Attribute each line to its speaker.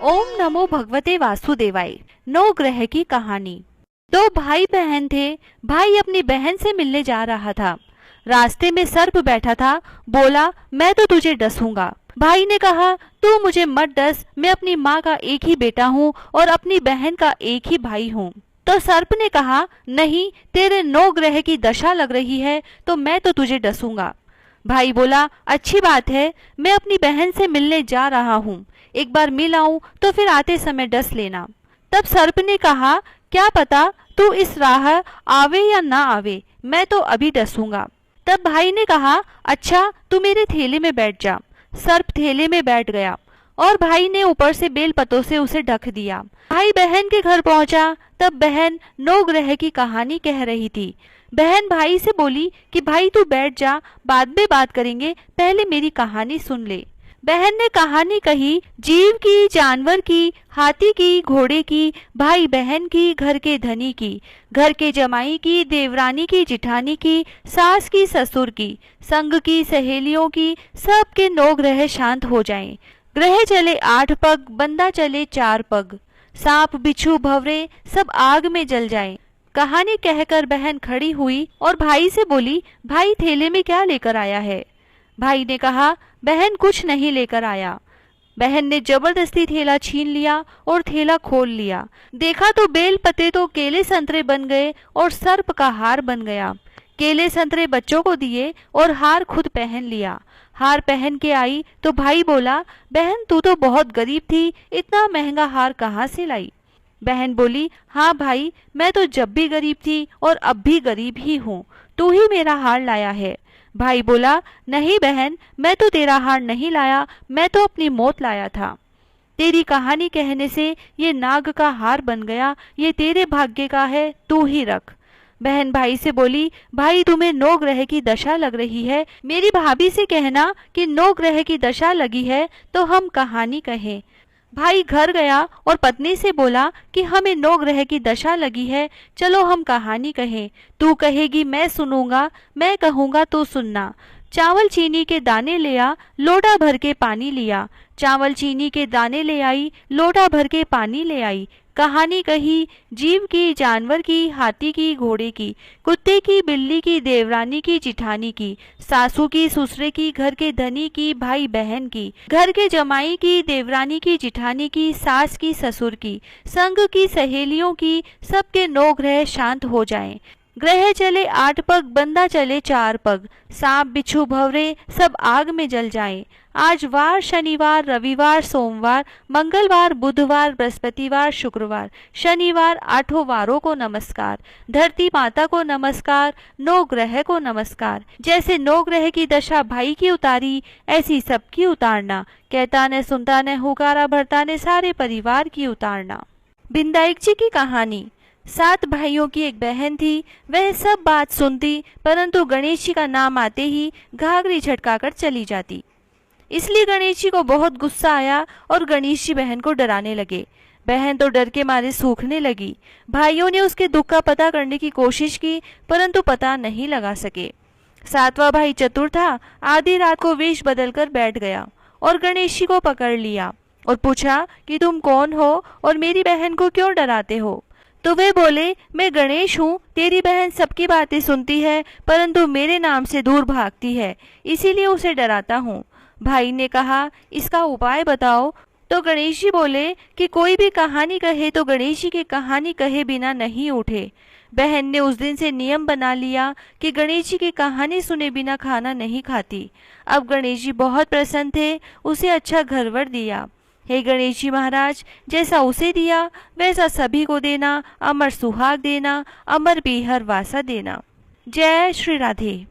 Speaker 1: ओम नमो भगवते वासुदेवाय। नौ ग्रह की कहानी। दो भाई बहन थे। भाई अपनी बहन से मिलने जा रहा था। रास्ते में सर्प बैठा था। बोला, मैं तो तुझे डसूंगा। भाई ने कहा, तू मुझे मत डस, मैं अपनी माँ का एक ही बेटा हूँ और अपनी बहन का एक ही भाई हूँ। तो सर्प ने कहा, नहीं, तेरे 9 ग्रह की दशा लग रही है तो मैं तो तुझे डसूंगा। भाई बोला, अच्छी बात है, मैं अपनी बहन से मिलने जा रहा हूँ, एक बार मिल आऊं तो फिर आते समय डस लेना। तब सर्प ने कहा, क्या पता तू इस राह आवे या ना आवे, मैं तो अभी डसूंगा। तब भाई ने कहा, अच्छा तू मेरे थैले में बैठ जा। सर्प थैले में बैठ गया और भाई ने ऊपर से बेल पतों से उसे ढक दिया। भाई बहन के घर पहुंचा। तब बहन 9 ग्रह की कहानी कह रही थी। बहन भाई से बोली कि भाई तू बैठ जा, बाद में बात करेंगे, पहले मेरी कहानी सुन ले। बहन ने कहानी कही, जीव की, जानवर की, हाथी की, घोड़े की, भाई बहन की, घर के धनी की, घर के जमाई की, देवरानी की, जिठानी की, सास की, ससुर की, संग की, सहेलियों की, सबके 9 ग्रह शांत हो जाएं। ग्रह चले 8 पग, बंदा चले 4 पग, सांप बिच्छू भंवरे सब आग में जल जाएं। कहानी कहकर बहन खड़ी हुई और भाई से बोली, भाई थैले में क्या लेकर आया है? भाई ने कहा, बहन कुछ नहीं लेकर आया। बहन ने जबरदस्ती थैला छीन लिया और थैला खोल लिया। देखा तो बेल पत्ते तो केले संतरे बन गए और सर्प का हार बन गया। केले संतरे बच्चों को दिए और हार खुद पहन लिया। हार पहन के आई तो भाई बोला, बहन तू तो बहुत गरीब थी, इतना महंगा हार कहाँ से लाई? बहन बोली, हाँ भाई, मैं तो जब भी गरीब थी और अब भी गरीब ही हूँ, तू ही मेरा हार लाया है। भाई बोला, नहीं बहन, मैं तो तेरा हार नहीं लाया, मैं तो अपनी मौत लाया था। तेरी कहानी कहने से ये नाग का हार बन गया, ये तेरे भाग्य का है, तू ही रख। बहन भाई से बोली, भाई तुम्हें 9 ग्रह की दशा लग रही है, मेरी भाभी से कहना कि 9 ग्रह की दशा लगी है तो हम कहानी कहें। भाई घर गया और पत्नी से बोला कि हमें 9 ग्रह की दशा लगी है, चलो हम कहानी कहें। तू कहेगी मैं सुनूंगा, मैं कहूँगा तू सुनना। चावल चीनी के दाने ले आ, लोटा भर के पानी लिया। चावल चीनी के दाने ले आई, लोटा भर के पानी ले आई। कहानी कही, जीव की, जानवर की, हाथी की, घोड़े की, कुत्ते की, बिल्ली की, देवरानी की, जिठानी की, सासू की, ससुरे की, घर के धनी की, भाई बहन की, घर के जमाई की, देवरानी की, जिठानी की, सास की, ससुर की, संग की, सहेलियों की, सबके 9 ग्रह शांत हो जाएं। ग्रह चले 8 पग, बंदा चले 4 पग, सांप बिच्छू भंवरे सब आग में जल जाएं। आज वार, शनिवार, रविवार, सोमवार, मंगलवार, बुधवार, बृहस्पतिवार, शुक्रवार, शनिवार, 8 वारों को नमस्कार। धरती माता को नमस्कार, 9 ग्रह को नमस्कार। जैसे 9 ग्रह की दशा भाई की उतारी, ऐसी सबकी उतारना। कहता ने सुनता ने हुकारा भरता ने सारे परिवार की उतारना। बिंदाइक जी की कहानी। 7 भाइयों की एक बहन थी। वह सब बात सुनती, परंतु गणेश जी का नाम आते ही घाघरी झटकाकर चली जाती। इसलिए गणेश जी को बहुत गुस्सा आया और गणेश जी बहन को डराने लगे। बहन तो डर के मारे सूखने लगी। भाइयों ने उसके दुख का पता करने की कोशिश की, परंतु पता नहीं लगा सके। 7वां भाई चतुर था। आधी रात को वेश बदलकर बैठ गया और गणेश जी को पकड़ लिया और पूछा कि तुम कौन हो और मेरी बहन को क्यों डराते हो? तो वे बोले, मैं गणेश हूँ, तेरी बहन सबकी बातें सुनती है परंतु मेरे नाम से दूर भागती है, इसीलिए उसे डराता हूँ। भाई ने कहा, इसका उपाय बताओ। तो गणेश जी बोले कि कोई भी कहानी कहे तो गणेश जी की कहानी कहे बिना नहीं उठे। बहन ने उस दिन से नियम बना लिया कि गणेश जी की कहानी सुने बिना खाना नहीं खाती। अब गणेश जी बहुत प्रसन्न थे, उसे अच्छा घरवर दिया। हे गणेश जी महाराज, जैसा उसे दिया वैसा सभी को देना, अमर सुहाग देना, अमर बीहर वासा देना। जय श्री राधे।